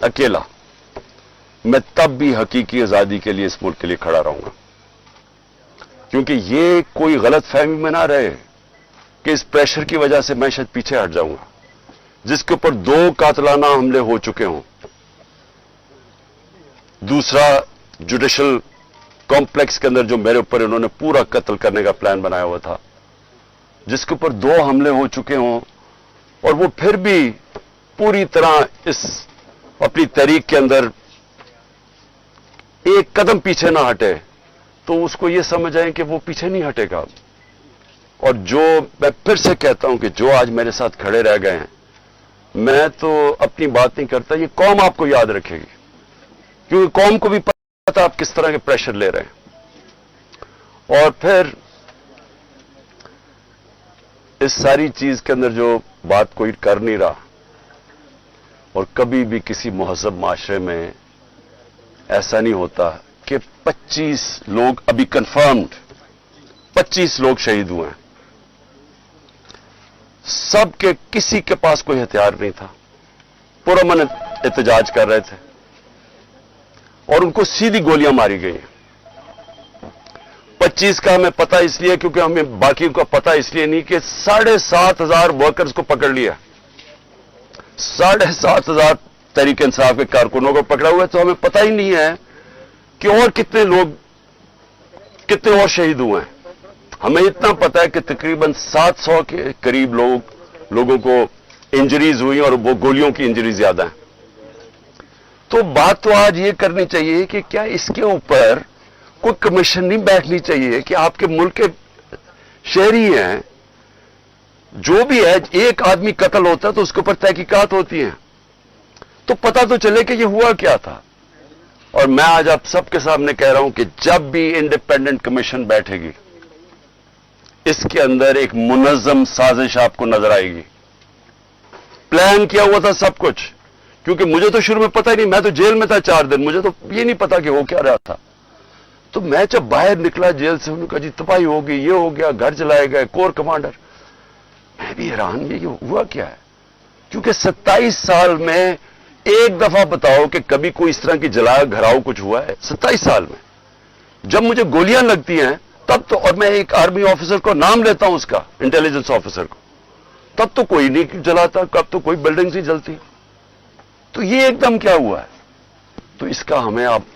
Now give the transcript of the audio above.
अकेला, मैं तब भी हकीकी आजादी के लिए इस मुल्क के लिए खड़ा रहूंगा। क्योंकि ये कोई गलत फहमी में ना रहे कि इस प्रेशर की वजह से मैं शायद पीछे हट जाऊंगा, जिसके ऊपर 2 कातलाना हमले हो चुके हों, दूसरा जुडिशल कॉम्प्लेक्स के अंदर जो मेरे ऊपर इन्होंने पूरा कत्ल करने का प्लान बनाया हुआ था, जिसके ऊपर 2 हमले हो चुके हों, और वो फिर भी पूरी तरह इस अपनी तहरीक के अंदर एक कदम पीछे ना हटे, तो उसको ये समझ आए कि वो पीछे नहीं हटेगा। और जो मैं फिर से कहता हूं कि जो आज मेरे साथ खड़े रह गए हैं, मैं तो अपनी बात नहीं करता, ये कौम आपको याद रखेगी, क्योंकि कौम को भी पता आप किस तरह के प्रेशर ले रहे हैं। और फिर इस सारी चीज के अंदर जो बात कोई कर नहीं रहा, और कभी भी किसी मुहज़्ज़ब माशरे में ऐसा नहीं होता कि 25 लोग अभी कंफर्म्ड 25 लोग शहीद हुए हैं, सबके किसी के पास कोई हथियार नहीं था, पुरअमन एहतजाज कर रहे थे और उनको सीधी गोलियां मारी गई हैं। 25 का हमें पता इसलिए क्योंकि हमें बाकी का पता इसलिए नहीं कि 7,500 वर्कर्स को पकड़ लिया, 7,500 तहरीक इंसाफ के कारकुनों को पकड़ा हुआ है, तो हमें पता ही नहीं है कि और कितने और शहीद हुए हैं। हमें इतना पता है कि तकरीबन 700 के करीब लोगों को इंजरीज हुई और वो गोलियों की इंजरीज ज्यादा हैं। तो बात तो आज ये करनी चाहिए कि क्या इसके ऊपर कोई कमीशन नहीं बैठनी चाहिए कि आपके मुल्क के शहरी हैं, जो भी है, एक आदमी कत्ल होता है तो उसके ऊपर तहकीकात होती हैं, तो पता तो चले कि ये हुआ क्या था। और मैं आज आप सबके सामने कह रहा हूं कि जब भी इंडिपेंडेंट कमीशन बैठेगी, इसके अंदर एक मुनज़्ज़म साजिश आपको नजर आएगी। प्लान किया हुआ था सब कुछ, क्योंकि मुझे तो शुरू में पता ही नहीं, मैं तो जेल में था 4 दिन, मुझे तो ये नहीं पता कि हो क्या रहा था। तो मैं जब बाहर निकला जेल से, उन्होंने कहा जी तबाही हो गई, ये हो गया, घर चलाए गए कोर कमांडर। मैं भी हैरान, ये हुआ क्या है, क्योंकि 27 साल में एक दफा बताओ कि कभी कोई इस तरह की जलाया घराव कुछ हुआ है 27 साल में। जब मुझे गोलियां लगती हैं तब तो, और मैं एक आर्मी ऑफिसर को नाम लेता हूं उसका, इंटेलिजेंस ऑफिसर को, तब तो कोई नहीं जलाता, कब तो कोई बिल्डिंग नहीं जलती। तो ये एकदम क्या हुआ है, तो इसका हमें आप